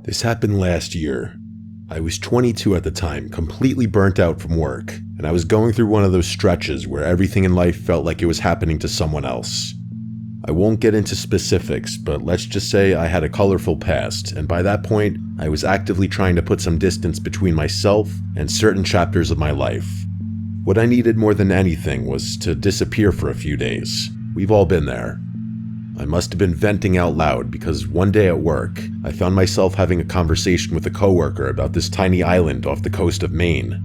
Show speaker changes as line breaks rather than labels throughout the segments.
This happened last year. I was 22 at the time, completely burnt out from work, and I was going through one of those stretches where everything in life felt like it was happening to someone else. I won't get into specifics, but let's just say I had a colorful past, and by that point, I was actively trying to put some distance between myself and certain chapters of my life. What I needed more than anything was to disappear for a few days. We've all been there. I must have been venting out loud because one day at work, I found myself having a conversation with a coworker about this tiny island off the coast of Maine.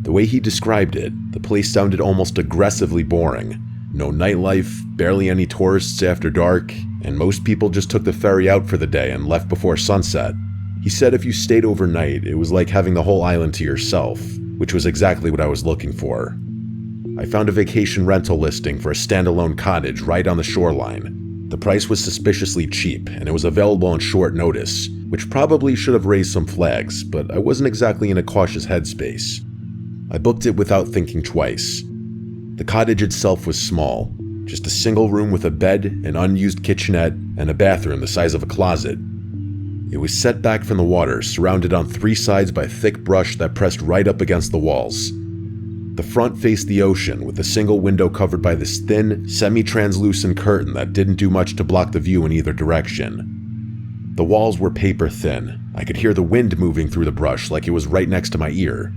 The way he described it, the place sounded almost aggressively boring. No nightlife, barely any tourists after dark, and most people just took the ferry out for the day and left before sunset. He said if you stayed overnight, it was like having the whole island to yourself, which was exactly what I was looking for. I found a vacation rental listing for a standalone cottage right on the shoreline. The price was suspiciously cheap, and it was available on short notice, which probably should have raised some flags, but I wasn't exactly in a cautious headspace. I booked it without thinking twice. The cottage itself was small, just a single room with a bed, an unused kitchenette, and a bathroom the size of a closet. It was set back from the water, surrounded on three sides by thick brush that pressed right up against the walls. The front faced the ocean, with a single window covered by this thin, semi-translucent curtain that didn't do much to block the view in either direction. The walls were paper thin. I could hear the wind moving through the brush like it was right next to my ear.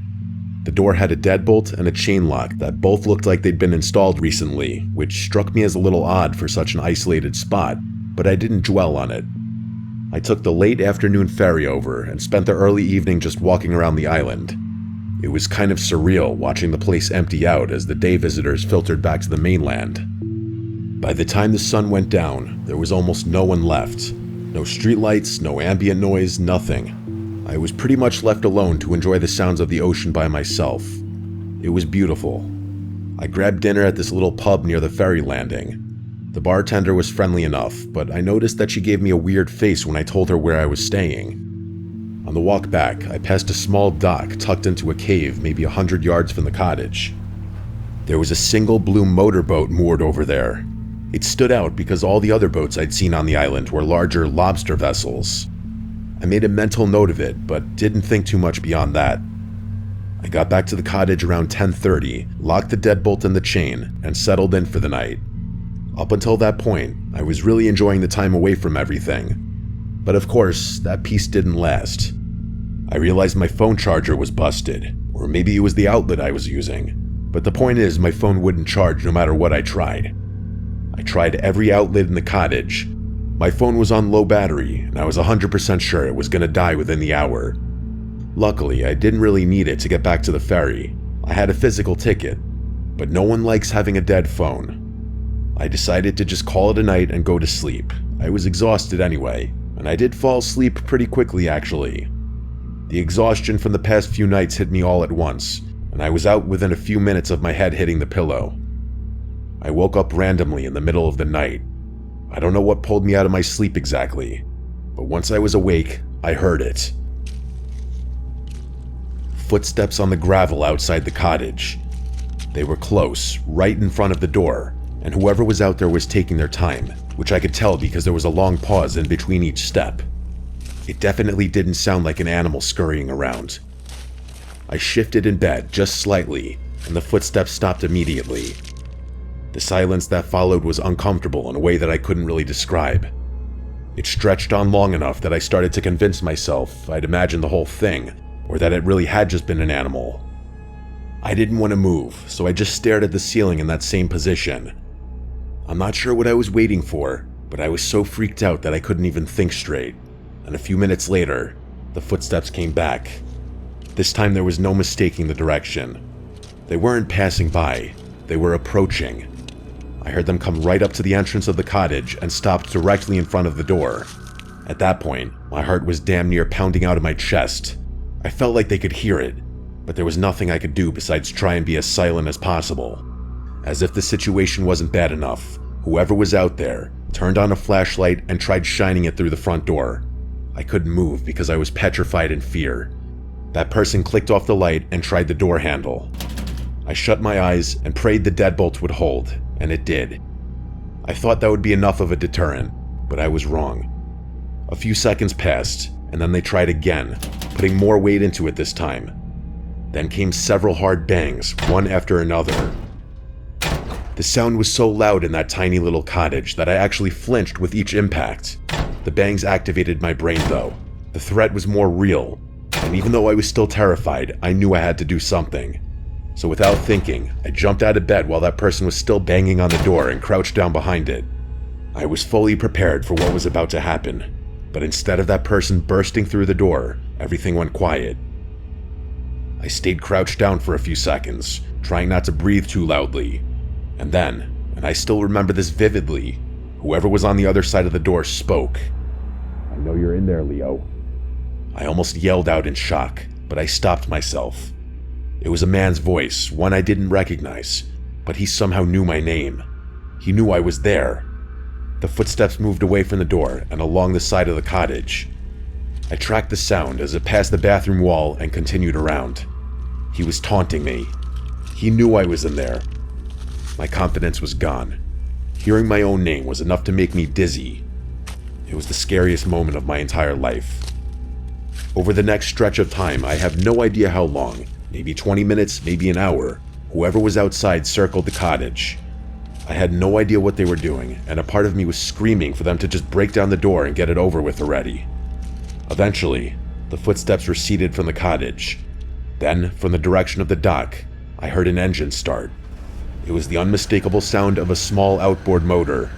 The door had a deadbolt and a chain lock that both looked like they'd been installed recently, which struck me as a little odd for such an isolated spot, but I didn't dwell on it. I took the late afternoon ferry over and spent the early evening just walking around the island. It was kind of surreal watching the place empty out as the day visitors filtered back to the mainland. By the time the sun went down, there was almost no one left. No streetlights, no ambient noise, nothing. I was pretty much left alone to enjoy the sounds of the ocean by myself. It was beautiful. I grabbed dinner at this little pub near the ferry landing. The bartender was friendly enough, but I noticed that she gave me a weird face when I told her where I was staying. On the walk back, I passed a small dock tucked into a cave maybe 100 yards from the cottage. There was a single blue motorboat moored over there. It stood out because all the other boats I'd seen on the island were larger lobster vessels. I made a mental note of it, but didn't think too much beyond that. I got back to the cottage around 10:30, locked the deadbolt and the chain, and settled in for the night. Up until that point, I was really enjoying the time away from everything. But of course, that peace didn't last. I realized my phone charger was busted, or maybe it was the outlet I was using. But the point is, my phone wouldn't charge no matter what I tried. I tried every outlet in the cottage. My phone was on low battery, and I was 100% sure it was going to die within the hour. Luckily, I didn't really need it to get back to the ferry. I had a physical ticket, but no one likes having a dead phone. I decided to just call it a night and go to sleep. I was exhausted anyway, and I did fall asleep pretty quickly actually. The exhaustion from the past few nights hit me all at once, and I was out within a few minutes of my head hitting the pillow. I woke up randomly in the middle of the night. I don't know what pulled me out of my sleep exactly, but once I was awake, I heard it. Footsteps on the gravel outside the cottage. They were close, right in front of the door, and whoever was out there was taking their time, which I could tell because there was a long pause in between each step. It definitely didn't sound like an animal scurrying around. I shifted in bed just slightly, and the footsteps stopped immediately. The silence that followed was uncomfortable in a way that I couldn't really describe. It stretched on long enough that I started to convince myself I'd imagined the whole thing, or that it really had just been an animal. I didn't want to move, so I just stared at the ceiling in that same position. I'm not sure what I was waiting for, but I was so freaked out that I couldn't even think straight. And a few minutes later, the footsteps came back. This time there was no mistaking the direction. They weren't passing by, they were approaching. I heard them come right up to the entrance of the cottage and stopped directly in front of the door. At that point, my heart was damn near pounding out of my chest. I felt like they could hear it, but there was nothing I could do besides try and be as silent as possible. As if the situation wasn't bad enough, whoever was out there turned on a flashlight and tried shining it through the front door. I couldn't move because I was petrified in fear. That person clicked off the light and tried the door handle. I shut my eyes and prayed the deadbolt would hold, and it did. I thought that would be enough of a deterrent, but I was wrong. A few seconds passed, and then they tried again, putting more weight into it this time. Then came several hard bangs, one after another. The sound was so loud in that tiny little cottage that I actually flinched with each impact. The bangs activated my brain though. The threat was more real, and even though I was still terrified, I knew I had to do something. So without thinking, I jumped out of bed while that person was still banging on the door and crouched down behind it. I was fully prepared for what was about to happen, but instead of that person bursting through the door, everything went quiet. I stayed crouched down for a few seconds, trying not to breathe too loudly. And then, and I still remember this vividly, whoever was on the other side of the door spoke. "I know you're in there, Leo." I almost yelled out in shock, but I stopped myself. It was a man's voice, one I didn't recognize, but he somehow knew my name. He knew I was there. The footsteps moved away from the door and along the side of the cottage. I tracked the sound as it passed the bathroom wall and continued around. He was taunting me. He knew I was in there. My confidence was gone. Hearing my own name was enough to make me dizzy. It was the scariest moment of my entire life. Over the next stretch of time, I have no idea how long, maybe 20 minutes, maybe an hour, whoever was outside circled the cottage. I had no idea what they were doing, and a part of me was screaming for them to just break down the door and get it over with already. Eventually, the footsteps receded from the cottage. Then, from the direction of the dock, I heard an engine start. It was the unmistakable sound of a small outboard motor.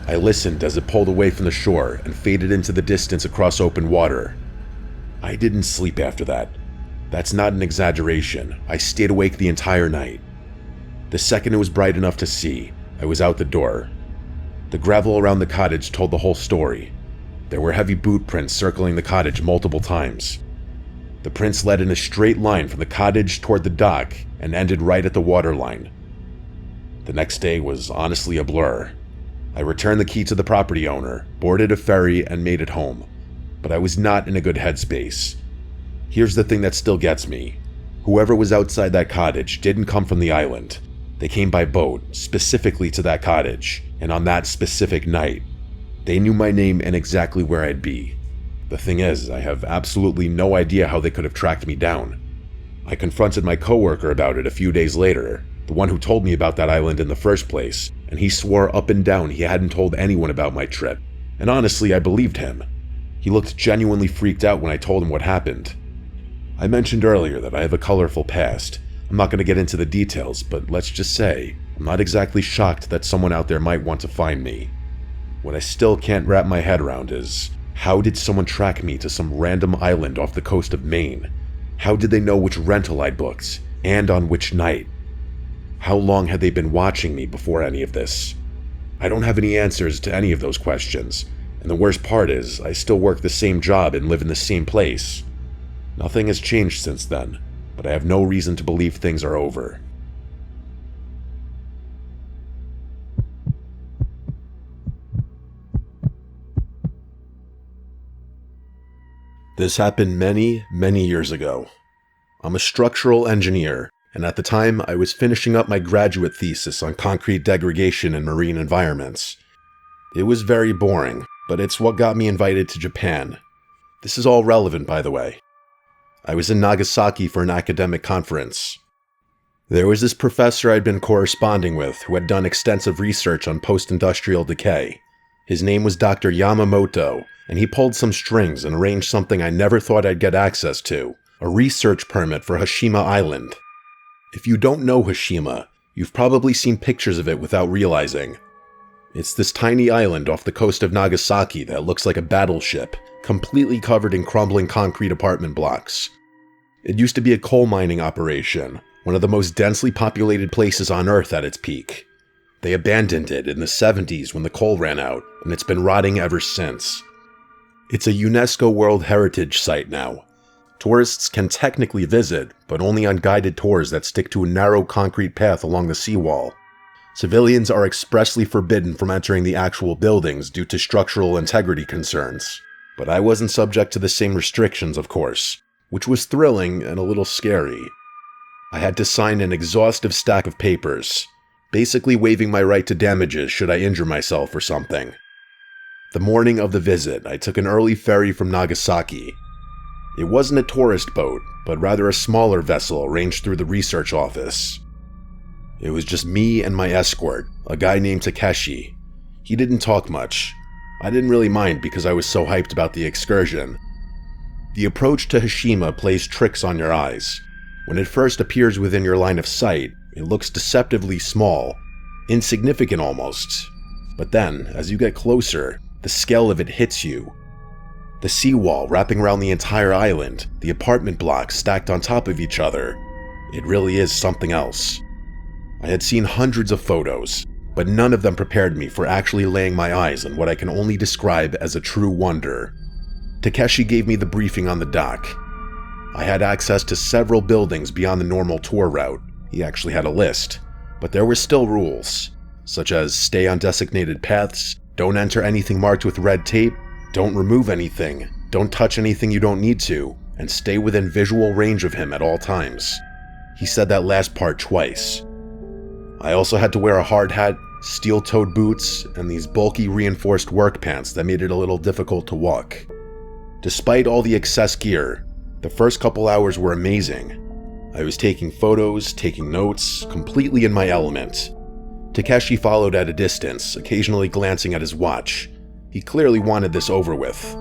I listened as it pulled away from the shore and faded into the distance across open water. I didn't sleep after that. That's not an exaggeration. I stayed awake the entire night. The second it was bright enough to see, I was out the door. The gravel around the cottage told the whole story. There were heavy boot prints circling the cottage multiple times. The prints led in a straight line from the cottage toward the dock and ended right at the waterline. The next day was honestly a blur. I returned the key to the property owner, boarded a ferry, and made it home. But I was not in a good headspace. Here's the thing that still gets me. Whoever was outside that cottage didn't come from the island. They came by boat, specifically to that cottage, and on that specific night. They knew my name and exactly where I'd be. The thing is, I have absolutely no idea how they could have tracked me down. I confronted my coworker about it a few days later, the one who told me about that island in the first place, and he swore up and down he hadn't told anyone about my trip. And honestly, I believed him. He looked genuinely freaked out when I told him what happened. I mentioned earlier that I have a colorful past. I'm not going to get into the details, but let's just say, I'm not exactly shocked that someone out there might want to find me. What I still can't wrap my head around is, how did someone track me to some random island off the coast of Maine? How did they know which rental I'd booked, and on which night? How long had they been watching me before any of this? I don't have any answers to any of those questions, and the worst part is, I still work the same job and live in the same place. Nothing has changed since then, but I have no reason to believe things are over. This happened many, many years ago. I'm a structural engineer, and at the time I was finishing up my graduate thesis on concrete degradation in marine environments. It was very boring, but it's what got me invited to Japan. This is all relevant, by the way. I was in Nagasaki for an academic conference. There was this professor I'd been corresponding with who had done extensive research on post-industrial decay. His name was Dr. Yamamoto, and he pulled some strings and arranged something I never thought I'd get access to, a research permit for Hashima Island. If you don't know Hashima, you've probably seen pictures of it without realizing. It's this tiny island off the coast of Nagasaki that looks like a battleship, completely covered in crumbling concrete apartment blocks. It used to be a coal mining operation, one of the most densely populated places on Earth at its peak. They abandoned it in the 70s when the coal ran out, and it's been rotting ever since. It's a UNESCO World Heritage Site now. Tourists can technically visit, but only on guided tours that stick to a narrow concrete path along the seawall. Civilians are expressly forbidden from entering the actual buildings due to structural integrity concerns. But I wasn't subject to the same restrictions, of course, which was thrilling and a little scary. I had to sign an exhaustive stack of papers, basically waiving my right to damages should I injure myself or something. The morning of the visit, I took an early ferry from Nagasaki. It wasn't a tourist boat, but rather a smaller vessel arranged through the research office. It was just me and my escort, a guy named Takeshi. He didn't talk much. I didn't really mind because I was so hyped about the excursion. The approach to Hashima plays tricks on your eyes. When it first appears within your line of sight, it looks deceptively small, insignificant almost. But then, as you get closer, the scale of it hits you. The seawall wrapping around the entire island, the apartment blocks stacked on top of each other. It really is something else. I had seen hundreds of photos, but none of them prepared me for actually laying my eyes on what I can only describe as a true wonder. Takeshi gave me the briefing on the dock. I had access to several buildings beyond the normal tour route. He actually had a list, but there were still rules, such as stay on designated paths, don't enter anything marked with red tape, don't remove anything, don't touch anything you don't need to, and stay within visual range of him at all times. He said that last part twice. I also had to wear a hard hat, steel-toed boots, and these bulky reinforced work pants that made it a little difficult to walk. Despite all the excess gear, the first couple hours were amazing. I was taking photos, taking notes, completely in my element. Takeshi followed at a distance, occasionally glancing at his watch. He clearly wanted this over with.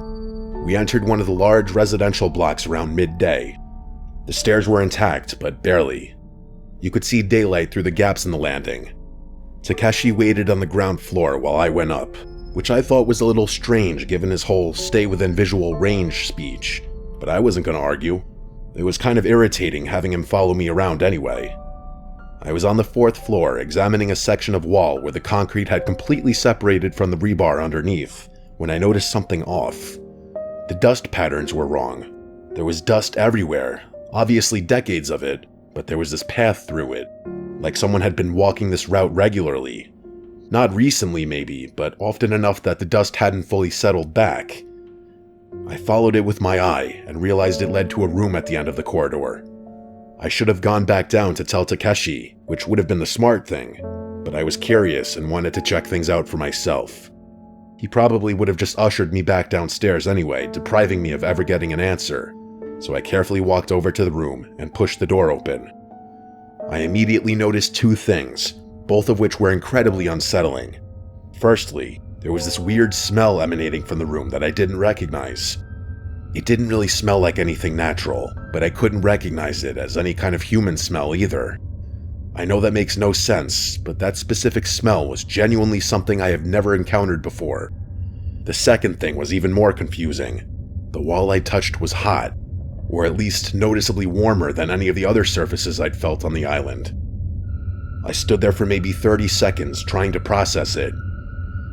We entered one of the large residential blocks around midday. The stairs were intact, but barely. You could see daylight through the gaps in the landing. Takeshi waited on the ground floor while I went up, which I thought was a little strange given his whole stay within visual range speech, but I wasn't going to argue. It was kind of irritating having him follow me around anyway. I was on the 4th floor examining a section of wall where the concrete had completely separated from the rebar underneath when I noticed something off. The dust patterns were wrong. There was dust everywhere, obviously decades of it, but there was this path through it, like someone had been walking this route regularly. Not recently maybe, but often enough that the dust hadn't fully settled back. I followed it with my eye and realized it led to a room at the end of the corridor. I should have gone back down to tell Takeshi, which would have been the smart thing, but I was curious and wanted to check things out for myself. He probably would have just ushered me back downstairs anyway, depriving me of ever getting an answer, so I carefully walked over to the room and pushed the door open. I immediately noticed two things, both of which were incredibly unsettling. Firstly, there was this weird smell emanating from the room that I didn't recognize. It didn't really smell like anything natural, but I couldn't recognize it as any kind of human smell either. I know that makes no sense, but that specific smell was genuinely something I have never encountered before. The second thing was even more confusing. The wall I touched was hot, or at least noticeably warmer than any of the other surfaces I'd felt on the island. I stood there for maybe 30 seconds trying to process it.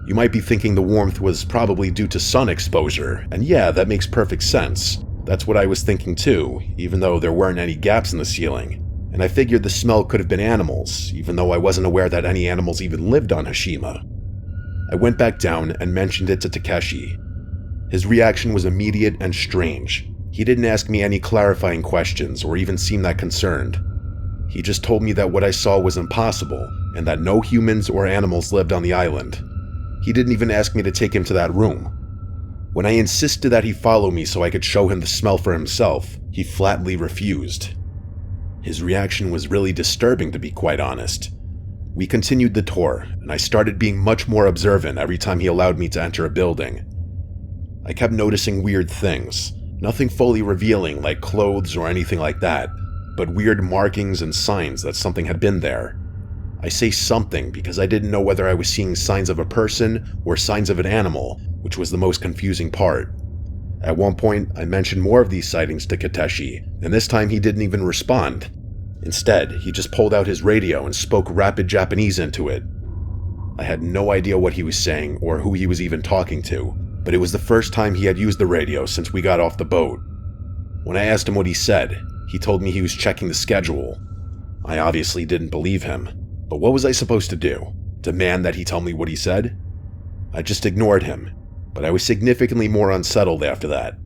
You might be thinking the warmth was probably due to sun exposure, and yeah, that makes perfect sense. That's what I was thinking too, even though there weren't any gaps in the ceiling. And I figured the smell could have been animals, even though I wasn't aware that any animals even lived on Hashima. I went back down and mentioned it to Takeshi. His reaction was immediate and strange. He didn't ask me any clarifying questions or even seem that concerned. He just told me that what I saw was impossible, and that no humans or animals lived on the island. He didn't even ask me to take him to that room. When I insisted that he follow me so I could show him the smell for himself, he flatly refused. His reaction was really disturbing, to be quite honest. We continued the tour, and I started being much more observant every time he allowed me to enter a building. I kept noticing weird things, nothing fully revealing like clothes or anything like that, but weird markings and signs that something had been there. I say something because I didn't know whether I was seeing signs of a person or signs of an animal, which was the most confusing part. At one point, I mentioned more of these sightings to Takeshi, and this time he didn't even respond. Instead, he just pulled out his radio and spoke rapid Japanese into it. I had no idea what he was saying or who he was even talking to, but it was the first time he had used the radio since we got off the boat. When I asked him what he said, he told me he was checking the schedule. I obviously didn't believe him. But what was I supposed to do? Demand that he tell me what he said? I just ignored him, but I was significantly more unsettled after that.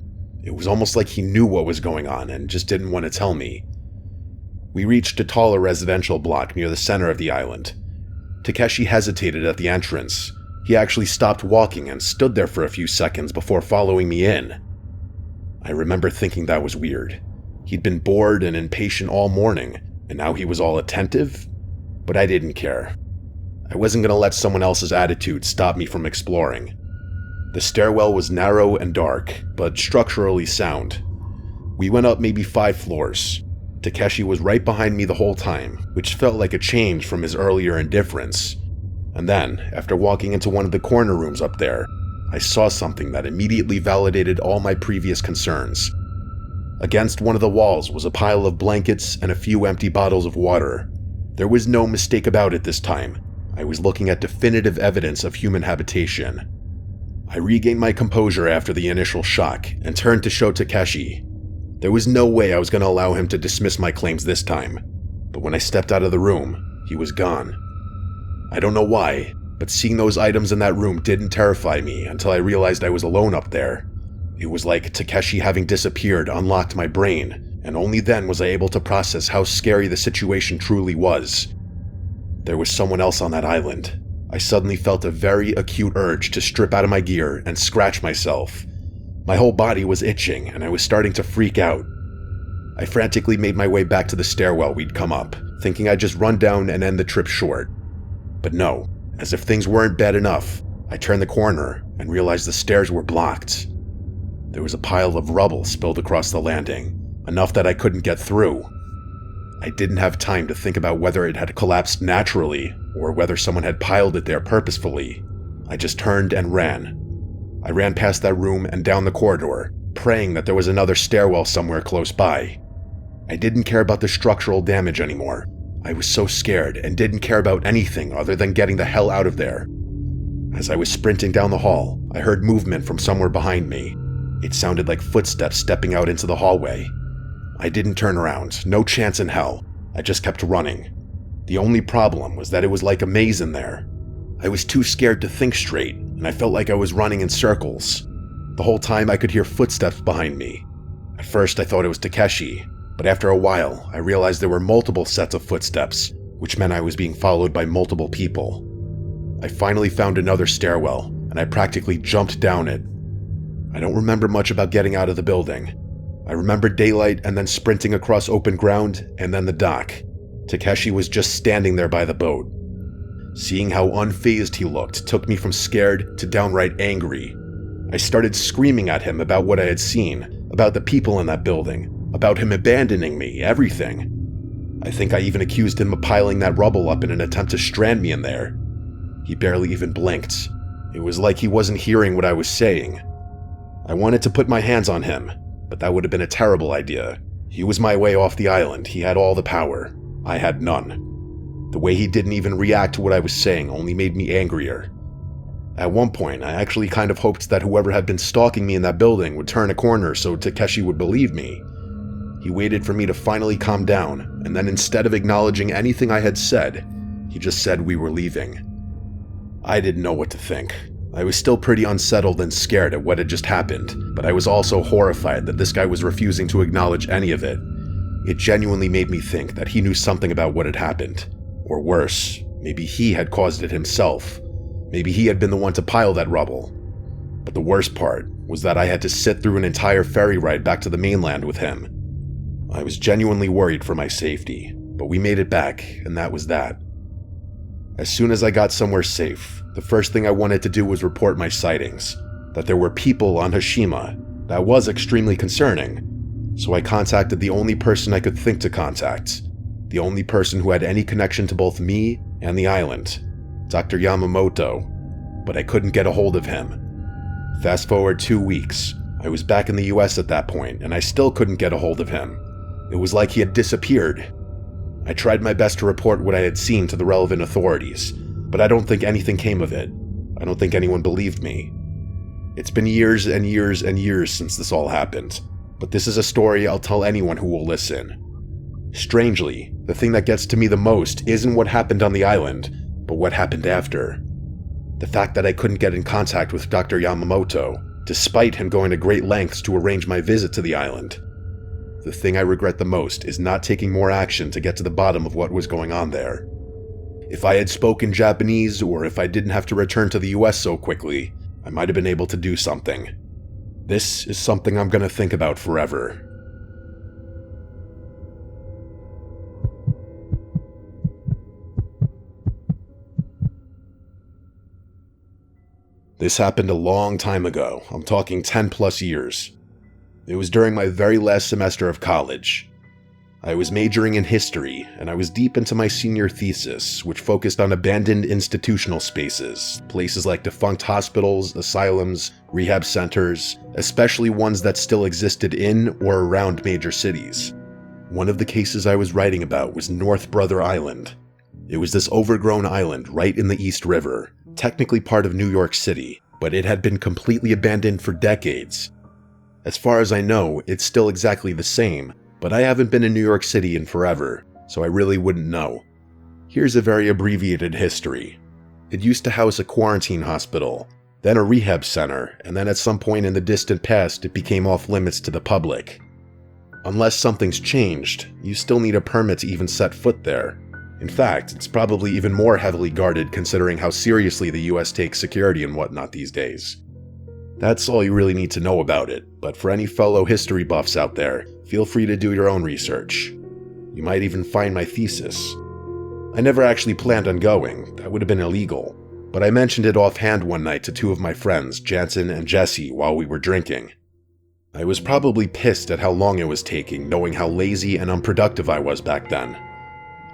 It was almost like he knew what was going on and just didn't want to tell me. We reached a taller residential block near the center of the island. Takeshi hesitated at the entrance, He actually stopped walking and stood there for a few seconds before following me in. I remember thinking that was weird. He'd been bored and impatient all morning, and now he was all attentive? But I didn't care. I wasn't going to let someone else's attitude stop me from exploring. The stairwell was narrow and dark, but structurally sound. We went up maybe 5 floors. Takeshi was right behind me the whole time, which felt like a change from his earlier indifference. And then, after walking into one of the corner rooms up there, I saw something that immediately validated all my previous concerns. Against one of the walls was a pile of blankets and a few empty bottles of water. There was no mistake about it this time. I was looking at definitive evidence of human habitation. I regained my composure after the initial shock and turned to show Takeshi. There was no way I was going to allow him to dismiss my claims this time, but when I stepped out of the room, he was gone. I don't know why, but seeing those items in that room didn't terrify me until I realized I was alone up there. It was like Takeshi having disappeared unlocked my brain, and only then was I able to process how scary the situation truly was. There was someone else on that island. I suddenly felt a very acute urge to strip out of my gear and scratch myself. My whole body was itching, and I was starting to freak out. I frantically made my way back to the stairwell we'd come up, thinking I'd just run down and end the trip short. But no, as if things weren't bad enough, I turned the corner and realized the stairs were blocked. There was a pile of rubble spilled across the landing, enough that I couldn't get through. I didn't have time to think about whether it had collapsed naturally or whether someone had piled it there purposefully. I just turned and ran. I ran past that room and down the corridor, praying that there was another stairwell somewhere close by. I didn't care about the structural damage anymore. I was so scared and didn't care about anything other than getting the hell out of there. As I was sprinting down the hall, I heard movement from somewhere behind me. It sounded like footsteps stepping out into the hallway. I didn't turn around, no chance in hell. I just kept running. The only problem was that it was like a maze in there. I was too scared to think straight, and I felt like I was running in circles. The whole time I could hear footsteps behind me. At first I thought it was Takeshi, but after a while I realized there were multiple sets of footsteps, which meant I was being followed by multiple people. I finally found another stairwell, and I practically jumped down it. I don't remember much about getting out of the building. I remember daylight and then sprinting across open ground and then the dock. Takeshi was just standing there by the boat. Seeing how unfazed he looked took me from scared to downright angry. I started screaming at him about what I had seen, about the people in that building, about him abandoning me, everything. I think I even accused him of piling that rubble up in an attempt to strand me in there. He barely even blinked. It was like he wasn't hearing what I was saying. I wanted to put my hands on him, but that would have been a terrible idea. He was my way off the island. He had all the power. I had none. The way he didn't even react to what I was saying only made me angrier. At one point, I actually kind of hoped that whoever had been stalking me in that building would turn a corner so Takeshi would believe me. He waited for me to finally calm down, and then instead of acknowledging anything I had said, he just said we were leaving. I didn't know what to think. I was still pretty unsettled and scared at what had just happened, but I was also horrified that this guy was refusing to acknowledge any of it. It genuinely made me think that he knew something about what had happened. Or worse, maybe he had caused it himself. Maybe he had been the one to pile that rubble. But the worst part was that I had to sit through an entire ferry ride back to the mainland with him. I was genuinely worried for my safety, but we made it back, and that was that. As soon as I got somewhere safe, the first thing I wanted to do was report my sightings. That there were people on Hashima. That was extremely concerning. So I contacted the only person I could think to contact. The only person who had any connection to both me and the island. Dr. Yamamoto. But I couldn't get a hold of him. Fast forward 2 weeks. I was back in the US at that point, and I still couldn't get a hold of him. It was like he had disappeared. I tried my best to report what I had seen to the relevant authorities, but I don't think anything came of it. I don't think anyone believed me. It's been years and years and years since this all happened, but this is a story I'll tell anyone who will listen. Strangely, the thing that gets to me the most isn't what happened on the island, but what happened after. The fact that I couldn't get in contact with Dr. Yamamoto, despite him going to great lengths to arrange my visit to the island. The thing I regret the most is not taking more action to get to the bottom of what was going on there. If I had spoken Japanese, or if I didn't have to return to the US so quickly, I might have been able to do something. This is something I'm gonna think about forever. This happened a long time ago. I'm talking 10 plus years. It was during my very last semester of college. I was majoring in history, and I was deep into my senior thesis, which focused on abandoned institutional spaces, places like defunct hospitals, asylums, rehab centers, especially ones that still existed in or around major cities. One of the cases I was writing about was North Brother Island. It was this overgrown island right in the East River, technically part of New York City, but it had been completely abandoned for decades. As far as I know, it's still exactly the same, but I haven't been in New York City in forever, so I really wouldn't know. Here's a very abbreviated history. It used to house a quarantine hospital, then a rehab center, and then at some point in the distant past it became off limits to the public. Unless something's changed, you still need a permit to even set foot there. In fact, it's probably even more heavily guarded considering how seriously the US takes security and whatnot these days. That's all you really need to know about it, but for any fellow history buffs out there, feel free to do your own research. You might even find my thesis. I never actually planned on going, that would have been illegal, but I mentioned it offhand one night to two of my friends, Jansen and Jesse, while we were drinking. I was probably pissed at how long it was taking, knowing how lazy and unproductive I was back then.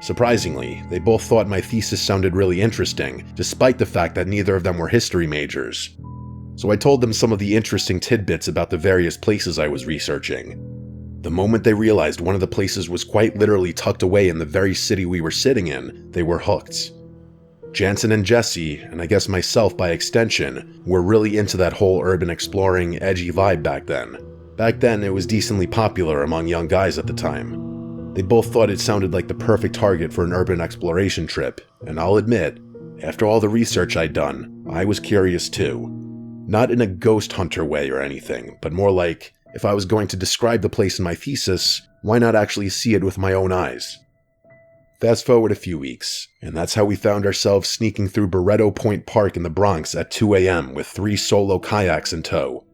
Surprisingly, they both thought my thesis sounded really interesting, despite the fact that neither of them were history majors. So I told them some of the interesting tidbits about the various places I was researching. The moment they realized one of the places was quite literally tucked away in the very city we were sitting in, they were hooked. Jansen and Jesse, and I guess myself by extension, were really into that whole urban exploring, edgy vibe back then. Back then, it was decently popular among young guys at the time. They both thought it sounded like the perfect target for an urban exploration trip, and I'll admit, after all the research I'd done, I was curious too. Not in a ghost hunter way or anything, but more like, if I was going to describe the place in my thesis, why not actually see it with my own eyes? Fast forward a few weeks, and that's how we found ourselves sneaking through Barretto Point Park in the Bronx at 2 a.m. with 3 solo kayaks in tow.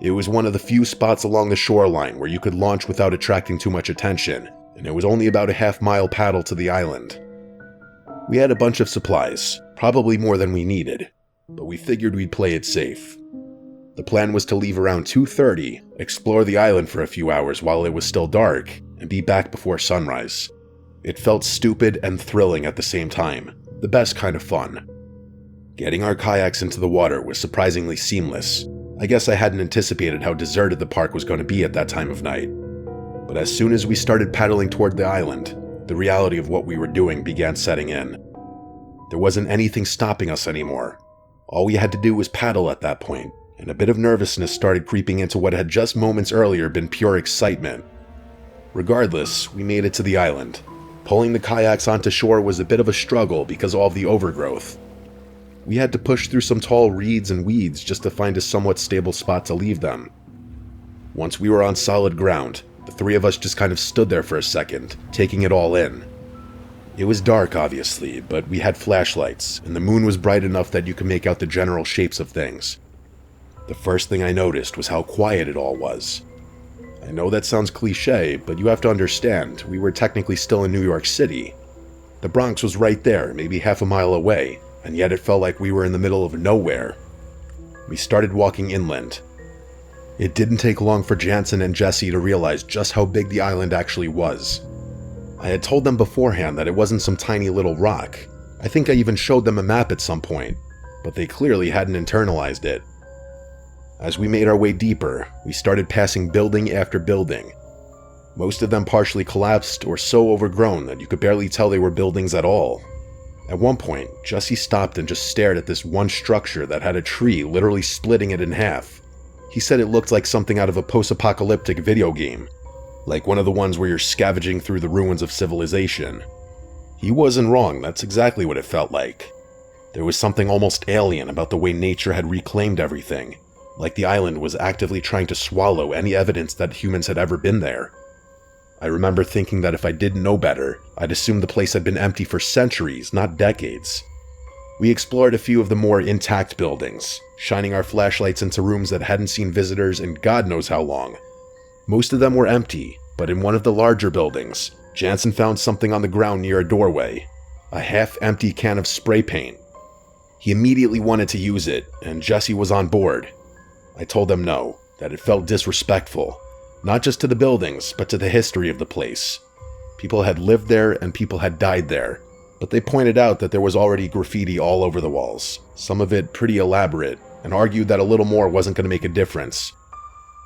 It was one of the few spots along the shoreline where you could launch without attracting too much attention, and it was only about a half-mile paddle to the island. We had a bunch of supplies, probably more than we needed, but we figured we'd play it safe. The plan was to leave around 2:30, explore the island for a few hours while it was still dark, and be back before sunrise. It felt stupid and thrilling at the same time, the best kind of fun. Getting our kayaks into the water was surprisingly seamless. I guess I hadn't anticipated how deserted the park was going to be at that time of night. But as soon as we started paddling toward the island, the reality of what we were doing began setting in. There wasn't anything stopping us anymore. All we had to do was paddle at that point, and a bit of nervousness started creeping into what had just moments earlier been pure excitement. Regardless, we made it to the island. Pulling the kayaks onto shore was a bit of a struggle because of all the overgrowth. We had to push through some tall reeds and weeds just to find a somewhat stable spot to leave them. Once we were on solid ground, the three of us just kind of stood there for a second, taking it all in. It was dark, obviously, but we had flashlights, and the moon was bright enough that you could make out the general shapes of things. The first thing I noticed was how quiet it all was. I know that sounds cliche, but you have to understand, we were technically still in New York City. The Bronx was right there, maybe half a mile away, and yet it felt like we were in the middle of nowhere. We started walking inland. It didn't take long for Jansen and Jesse to realize just how big the island actually was. I had told them beforehand that it wasn't some tiny little rock. I think I even showed them a map at some point, but they clearly hadn't internalized it. As we made our way deeper, we started passing building after building. Most of them partially collapsed or so overgrown that you could barely tell they were buildings at all. At one point, Jesse stopped and just stared at this one structure that had a tree literally splitting it in half. He said it looked like something out of a post-apocalyptic video game, like one of the ones where you're scavenging through the ruins of civilization. He wasn't wrong, that's exactly what it felt like. There was something almost alien about the way nature had reclaimed everything, like the island was actively trying to swallow any evidence that humans had ever been there. I remember thinking that if I didn't know better, I'd assume the place had been empty for centuries, not decades. We explored a few of the more intact buildings, shining our flashlights into rooms that hadn't seen visitors in God knows how long. Most of them were empty, but in one of the larger buildings, Jansen found something on the ground near a doorway, a half-empty can of spray paint. He immediately wanted to use it, and Jesse was on board. I told them no, that it felt disrespectful, not just to the buildings, but to the history of the place. People had lived there and people had died there, but they pointed out that there was already graffiti all over the walls, some of it pretty elaborate, and argued that a little more wasn't going to make a difference.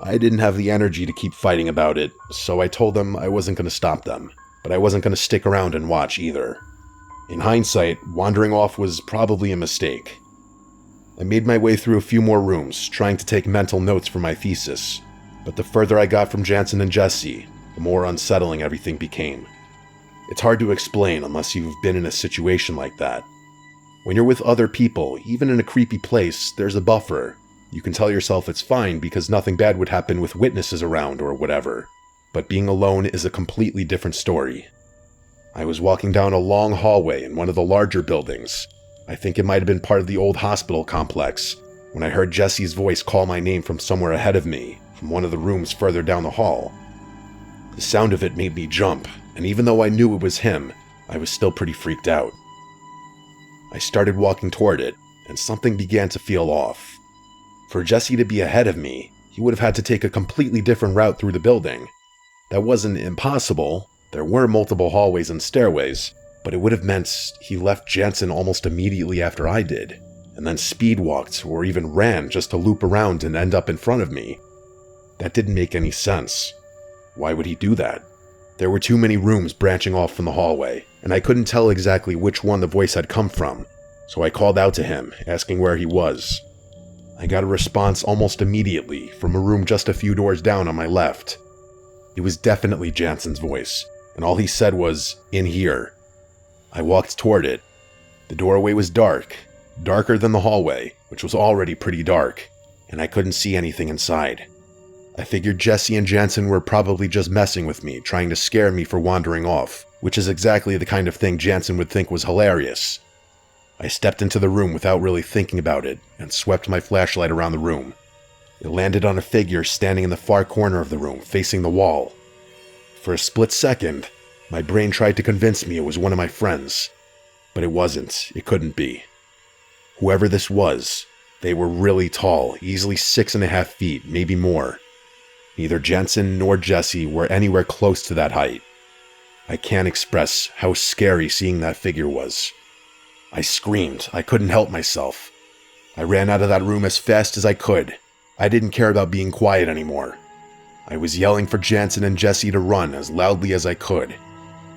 I didn't have the energy to keep fighting about it, so I told them I wasn't going to stop them, but I wasn't going to stick around and watch either. In hindsight, wandering off was probably a mistake. I made my way through a few more rooms, trying to take mental notes for my thesis, but the further I got from Jansen and Jesse, the more unsettling everything became. It's hard to explain unless you've been in a situation like that. When you're with other people, even in a creepy place, there's a buffer. You can tell yourself it's fine because nothing bad would happen with witnesses around or whatever. But being alone is a completely different story. I was walking down a long hallway in one of the larger buildings. I think it might have been part of the old hospital complex, when I heard Jesse's voice call my name from somewhere ahead of me, from one of the rooms further down the hall. The sound of it made me jump, and even though I knew it was him, I was still pretty freaked out. I started walking toward it, and something began to feel off. For Jesse to be ahead of me, he would have had to take a completely different route through the building. That wasn't impossible. There were multiple hallways and stairways, but it would have meant he left Jansen almost immediately after I did, and then speed walked or even ran just to loop around and end up in front of me. That didn't make any sense. Why would he do that? There were too many rooms branching off from the hallway, and I couldn't tell exactly which one the voice had come from, so I called out to him, asking where he was. I got a response almost immediately from a room just a few doors down on my left. It was definitely Jansen's voice, and all he said was, "In here." I walked toward it. The doorway was dark, darker than the hallway, which was already pretty dark, and I couldn't see anything inside. I figured Jesse and Jansen were probably just messing with me, trying to scare me for wandering off, which is exactly the kind of thing Jansen would think was hilarious. I stepped into the room without really thinking about it, and swept my flashlight around the room. It landed on a figure standing in the far corner of the room, facing the wall. For a split second, my brain tried to convince me it was one of my friends, but it wasn't. It couldn't be. Whoever this was, they were really tall, easily 6.5 feet, maybe more. Neither Jansen nor Jesse were anywhere close to that height. I can't express how scary seeing that figure was. I screamed. I couldn't help myself. I ran out of that room as fast as I could. I didn't care about being quiet anymore. I was yelling for Jansen and Jesse to run as loudly as I could.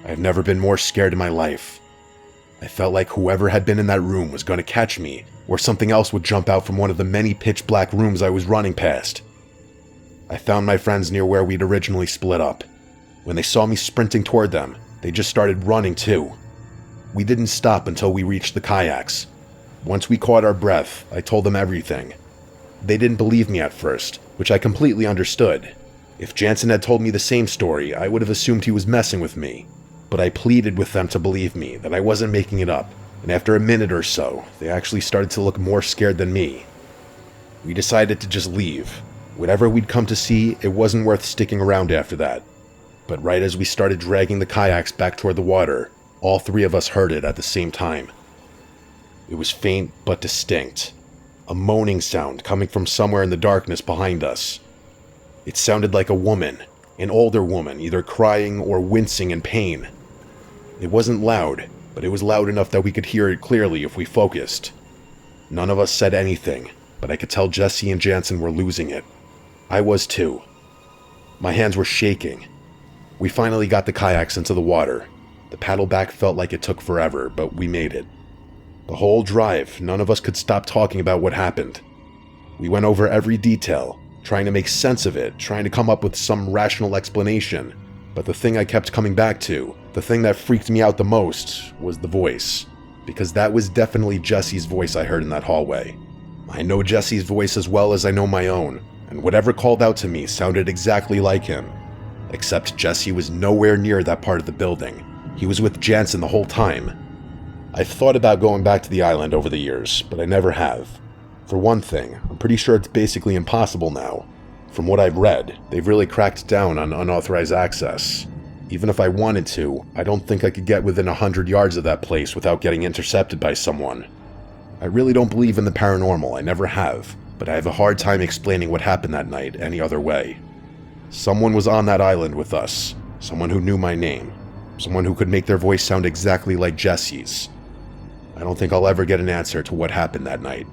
I've never been more scared in my life. I felt like whoever had been in that room was going to catch me, or something else would jump out from one of the many pitch-black rooms I was running past. I found my friends near where we'd originally split up. When they saw me sprinting toward them, they just started running too. We didn't stop until we reached the kayaks. Once we caught our breath, I told them everything. They didn't believe me at first, which I completely understood. If Jansen had told me the same story, I would have assumed he was messing with me. But I pleaded with them to believe me, that I wasn't making it up, and after a minute or so, they actually started to look more scared than me. We decided to just leave. Whatever we'd come to see, it wasn't worth sticking around after that. But right as we started dragging the kayaks back toward the water, all three of us heard it at the same time. It was faint but distinct. A moaning sound coming from somewhere in the darkness behind us. It sounded like a woman, an older woman, either crying or wincing in pain. It wasn't loud, but it was loud enough that we could hear it clearly if we focused. None of us said anything, but I could tell Jesse and Jansen were losing it. I was too. My hands were shaking. We finally got the kayaks into the water. The paddle back felt like it took forever, but we made it. The whole drive, none of us could stop talking about what happened. We went over every detail, trying to make sense of it, trying to come up with some rational explanation. But the thing I kept coming back to, the thing that freaked me out the most, was the voice. Because that was definitely Jesse's voice I heard in that hallway. I know Jesse's voice as well as I know my own, and whatever called out to me sounded exactly like him. Except Jesse was nowhere near that part of the building. He was with Jansen the whole time. I've thought about going back to the island over the years, but I never have. For one thing, I'm pretty sure it's basically impossible now. From what I've read, they've really cracked down on unauthorized access. Even if I wanted to, I don't think I could get within 100 yards of that place without getting intercepted by someone. I really don't believe in the paranormal, I never have, but I have a hard time explaining what happened that night any other way. Someone was on that island with us, someone who knew my name, someone who could make their voice sound exactly like Jesse's. I don't think I'll ever get an answer to what happened that night.